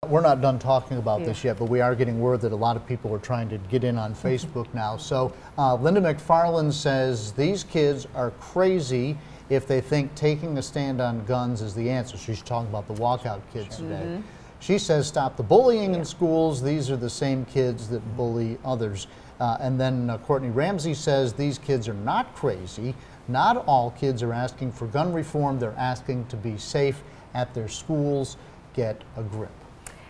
We're not done talking about this yet, but we are getting word that a lot of people are trying to get in on Facebook now. So Linda McFarland says these kids are crazy if they think taking a stand on guns is the answer. She's talking about the walkout kids today. She says stop the bullying in schools. These are the same kids that bully others. And then Courtney Ramsey says these kids are not crazy. Not all kids are asking for gun reform. They're asking to be safe at their schools. Get a grip.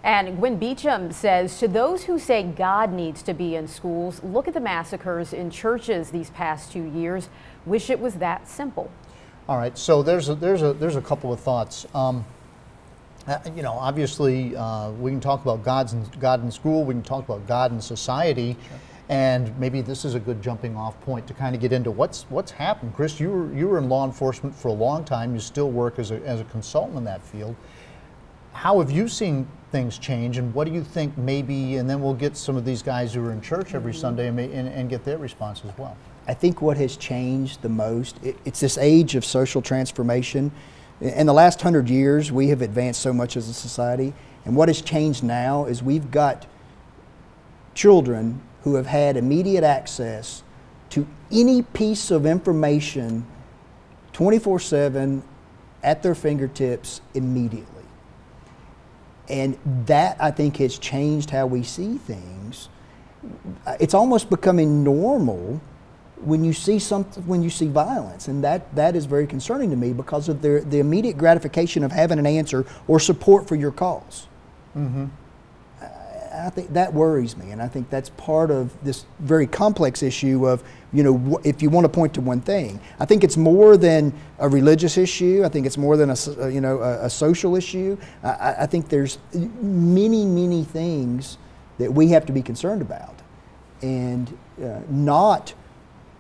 And Gwen Beecham says, to those who say God needs to be in schools, look at the massacres in churches these past 2 years. Wish it was that simple. All right, so there's a couple of thoughts. You know, obviously, we can talk about God in school. We can talk about God in society, and maybe this is a good jumping-off point to kind of get into what's happened. Chris, you were in law enforcement for a long time. You still work as a consultant in that field. How have you seen things change, and what do you think maybe, and then we'll get some of these guys who are in church every Sunday and get their response as well. I think what has changed the most, it's this age of social transformation. In the last 100 years, we have advanced so much as a society, and what has changed now is we've got children who have had immediate access to any piece of information 24/7 at their fingertips immediately. And that, I think, has changed how we see things. It's almost becoming normal when you see violence, and that is very concerning to me because of the immediate gratification of having an answer or support for your cause. I think that worries me, and I think that's part of this very complex issue of, you know, if you want to point to one thing. I think it's more than a religious issue. I think it's more than a social issue. I think there's many things that we have to be concerned about, and not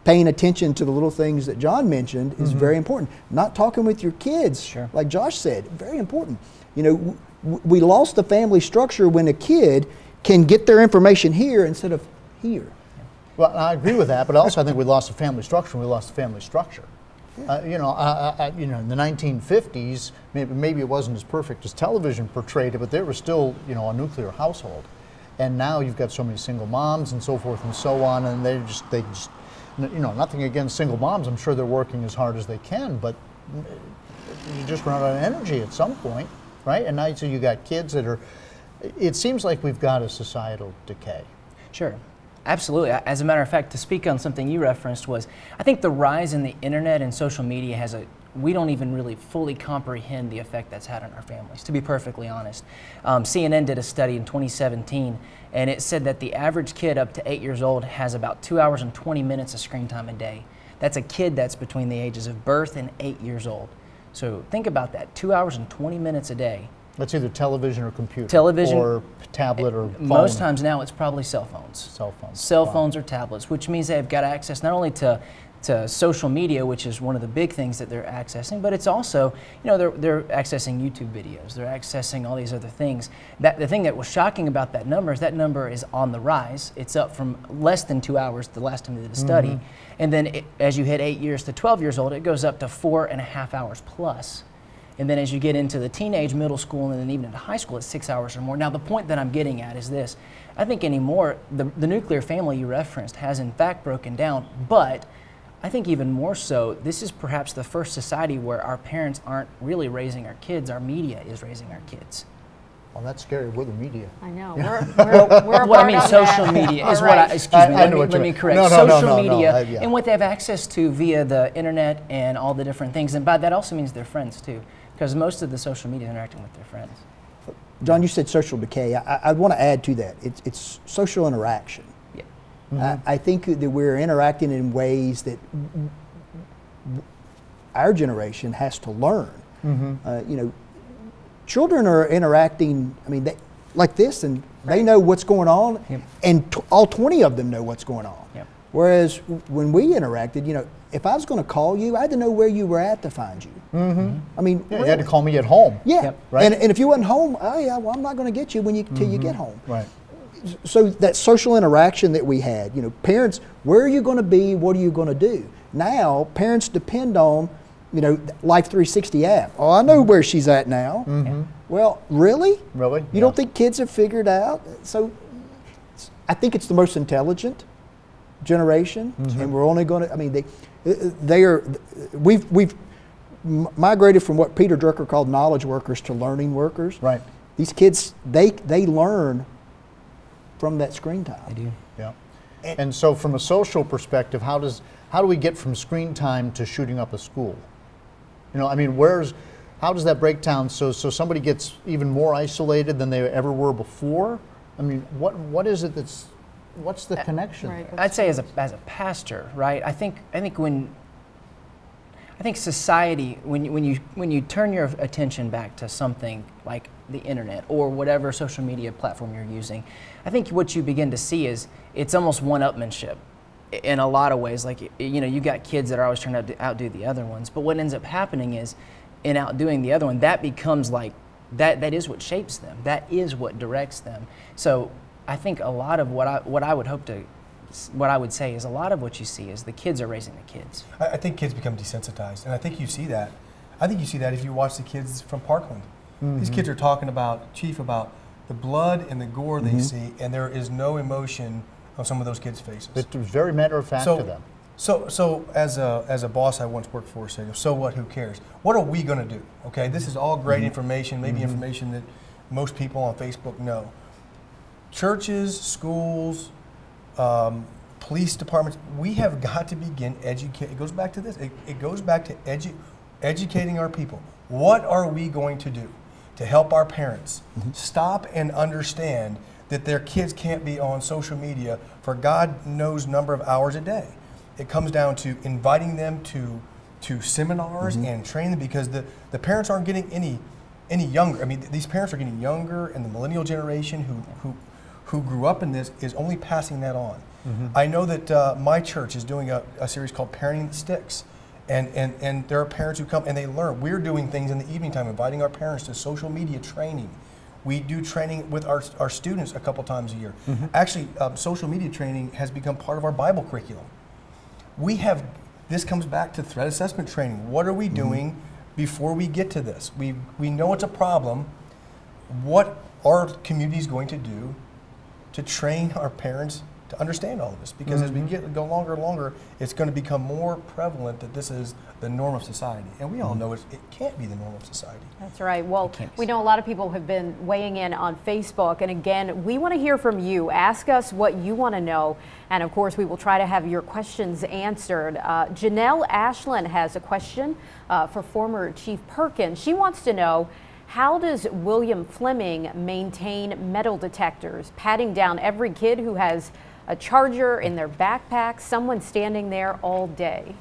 paying attention to the little things that John mentioned is very important. Not talking with your kids, like Josh said, very important. You know, we lost the family structure when a kid can get their information here instead of here. Well, I agree with that, but also I think we lost the family structure. We lost the family structure. You know, in the 1950s, maybe it wasn't as perfect as television portrayed it, but there was still, you know, a nuclear household. And now you've got so many single moms and so forth and so on, and they just, you know, nothing against single moms. I'm sure they're working as hard as they can, but you just run out of energy at some point, right? And now so you got kids that are. It seems like we've got a societal decay. Sure, absolutely. As a matter of fact, to speak on something you referenced was, I think the rise in the internet and social media we don't even really fully comprehend the effect that's had on our families, to be perfectly honest. CNN did a study in 2017, and it said that the average kid up to 8 years old has about 2 hours and 20 minutes of screen time a day. That's a kid that's between the ages of birth and 8 years old. So think about that, 2 hours and 20 minutes a day. That's either television or computer. Television. Or tablet or phone. Most times now it's probably cell phones. Cell phones. Cell phones or tablets, which means they've got access not only to social media, which is one of the big things that they're accessing, but it's also, you know, they're accessing YouTube videos, they're accessing all these other things. The thing that was shocking about that number is on the rise. It's up from less than 2 hours the last time they did a study. And then as you hit 8 years to 12 years old, it goes up to 4.5 hours plus. And then as you get into the teenage, middle school, and then even into high school, it's 6 hours or more. Now, the point that I'm getting at is this. I think anymore, the nuclear family you referenced has in fact broken down, but I think even more so, this is perhaps the first society where our parents aren't really raising our kids, our media is raising our kids. Well, that's scary. We're the media. I know. We're what I mean, social media is what let me correct. Social media, and what they have access to via the internet and all the different things. And by that also means their friends too, because most of the social media is interacting with their friends. John, you said social decay. I want to add to that. It's social interaction. Yeah. I think that we're interacting in ways that our generation has to learn. You know, children are interacting, I mean, like this, and they know what's going on, and all 20 of them know what's going on. Whereas when we interacted, you know, if I was going to call you, I had to know where you were at to find you. I mean, you had to call me at home. Right. And if you wasn't home, oh yeah, well, I'm not going to get you till you get home. Right. So that social interaction that we had, you know, parents, where are you going to be? What are you going to do? Now, parents depend on you know, Life 360 app. Oh, I know where she's at now. Mm-hmm. Well, really? Really? You don't think kids have figured out? So I think it's the most intelligent generation, and we're only going to, I mean, we've migrated from what Peter Drucker called knowledge workers to learning workers. Right. These kids, they learn from that screen time. They do. Yeah. And so from a social perspective, how do we get from screen time to shooting up a school? You know, I mean, how does that break down so somebody gets even more isolated than they ever were before? I mean, what is it what's the connection? Right. there? I'd say as a pastor, right? I think society, when you turn your attention back to something like the internet or whatever social media platform you're using, I think what you begin to see is it's almost one-upmanship in a lot of ways. Like, you know, you got kids that are always trying to outdo the other ones, but what ends up happening is in outdoing the other one, that becomes like that is what shapes them. That is what directs them. So I think a lot of what I would say is a lot of what you see is the kids are raising the kids. I think kids become desensitized, and I think you see that. I think you see that if you watch the kids from Parkland. These kids are talking about the blood and the gore they see, and there is no emotion on some of those kids' faces. It was very matter of fact to them. So as a boss I once worked for said, so what, who cares? What are we going to do? Okay, this is all great information, maybe information that most people on Facebook know. Churches, schools, police departments, we have got to begin educating. It goes back to this. It goes back to educating our people. What are we going to do to help our parents stop and understand that their kids can't be on social media for God knows number of hours a day? It comes down to inviting them to seminars and training them, because the parents aren't getting any younger. I mean, these parents are getting younger, and the millennial generation who grew up in this is only passing that on. I know that my church is doing a series called Parenting the Sticks, and there are parents who come and they learn. We're doing things in the evening time, inviting our parents to social media training. We do training with our students a couple times a year. Actually, social media training has become part of our Bible curriculum. This comes back to threat assessment training. What are we doing before we get to this? We know it's a problem. What are communities going to do to train our parents to understand all of this? Because as we go longer and longer, it's going to become more prevalent that this is the norm of society. And we all know it can't be the norm of society. That's right. Well, we know a lot of people have been weighing in on Facebook. And again, we want to hear from you. Ask us what you want to know. And of course, we will try to have your questions answered. Janelle Ashland has a question for former Chief Perkins. She wants to know, how does William Fleming maintain metal detectors, patting down every kid who has a charger in their backpack, someone standing there all day?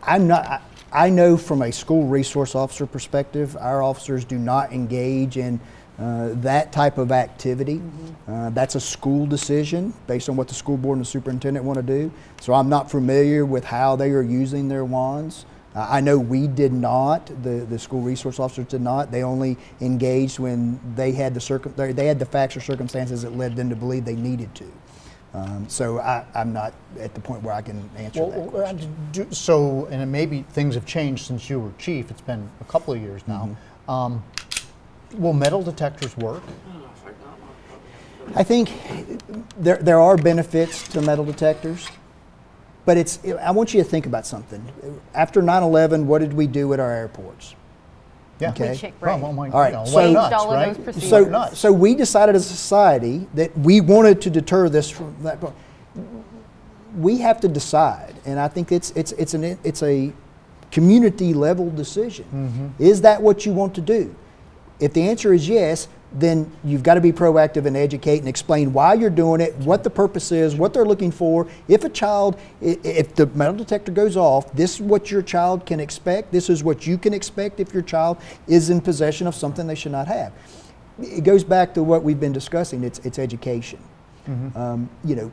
I know from a school resource officer perspective, our officers do not engage in that type of activity. That's a school decision based on what the school board and the superintendent want to do. So I'm not familiar with how they are using their wands. I know we did not, the school resource officers did not. They only engaged when they had the facts or circumstances that led them to believe they needed to. So I'm not at the point where I can answer that question. So, and maybe things have changed since you were chief. It's been a couple of years now. Will metal detectors work? I think there are benefits to metal detectors. But I want you to think about something. After 9/11, what did we do at our airports? Yeah. Okay. We checked brakes. All right. Changed all of those procedures. So we decided as a society that we wanted to deter this from that point. We have to decide, and I think it's a community level decision. Is that what you want to do? If the answer is yes, then you've got to be proactive and educate and explain why you're doing it, what the purpose is, what they're looking for. If the metal detector goes off, this is what your child can expect. This is what you can expect if your child is in possession of something they should not have. It goes back to what we've been discussing. It's education. You know,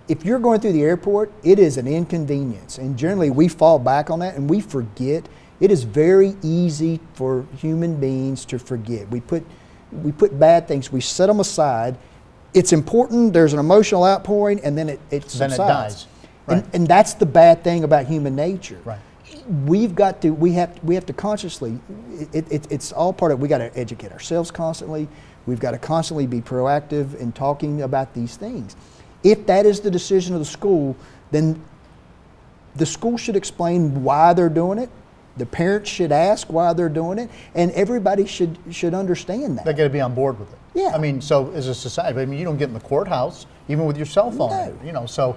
if you're going through the airport, it is an inconvenience, and generally we fall back on that and we forget. It is very easy for human beings to forget. We put bad things, we set them aside. It's important, there's an emotional outpouring, and then it subsides. Then it dies. Right. And that's the bad thing about human nature. Right. We have to consciously, it's all part of, we got to educate ourselves constantly. We've got to constantly be proactive in talking about these things. If that is the decision of the school, then the school should explain why they're doing it. The parents should ask why they're doing it, and everybody should understand that. They got to be on board with it. Yeah. I mean, so as a society, I mean, you don't get in the courthouse even with your cell phone. No. You know, so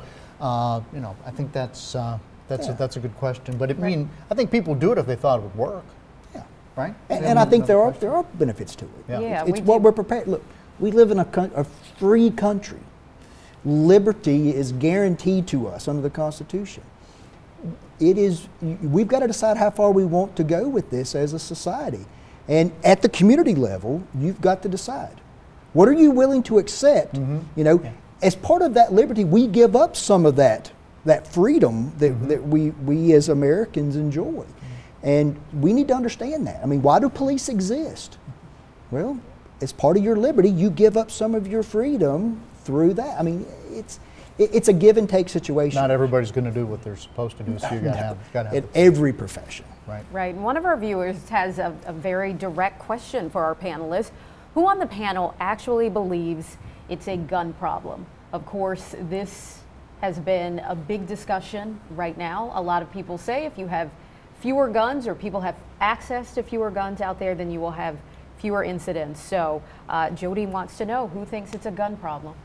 you know, I think that's a good question. But I mean, I think people do it if they thought it would work. Yeah. Right. And I think there are benefits to it. Yeah. Yeah, It's what we're prepared. Look, we live in a free country. Liberty is guaranteed to us under the Constitution. We've got to decide how far we want to go with this as a society. And at the community level, you've got to decide. What are you willing to accept? You know, as part of that liberty, we give up some of that freedom that we as Americans enjoy. And we need to understand that. I mean, why do police exist? Well, as part of your liberty, you give up some of your freedom through that. I mean, it's a give and take situation. Not everybody's going to do what they're supposed to do, so you got to have in every profession. Right. Right. And one of our viewers has a very direct question for our panelists. Who on the panel actually believes it's a gun problem? Of course, this has been a big discussion right now. A lot of people say if you have fewer guns or people have access to fewer guns out there, then you will have fewer incidents. So Jody wants to know, who thinks it's a gun problem?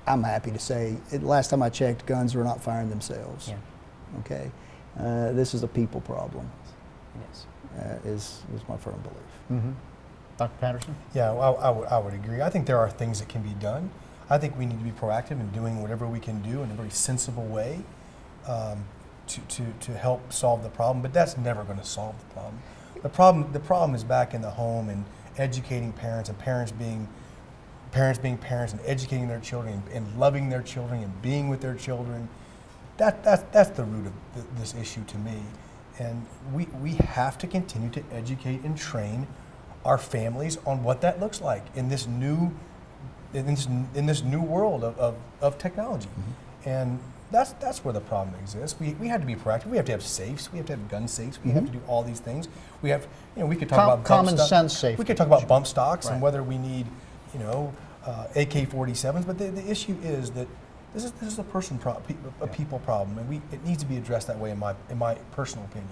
I'm happy to say, last time I checked, guns were not firing themselves. Yeah. Okay, this is a people problem. It Is my firm belief. Dr. Patterson? Yeah, I would agree. I think there are things that can be done. I think we need to be proactive in doing whatever we can do in a very sensible way to help solve the problem. But that's never going to solve the problem. The problem is back in the home and educating parents, and parents being parents and educating their children and loving their children and being with their children. That's the root of this issue to me. And we have to continue to educate and train our families on what that looks like in this new world of technology. And that's where the problem exists. We have to be proactive. We have to have safes. We have to have gun safes. We have to do all these things. We have, we could talk about common sense safety. We could talk about bump stocks Right. and whether we need, AK-47s. But the issue is that this is a people problem, and it needs to be addressed that way in my personal opinion.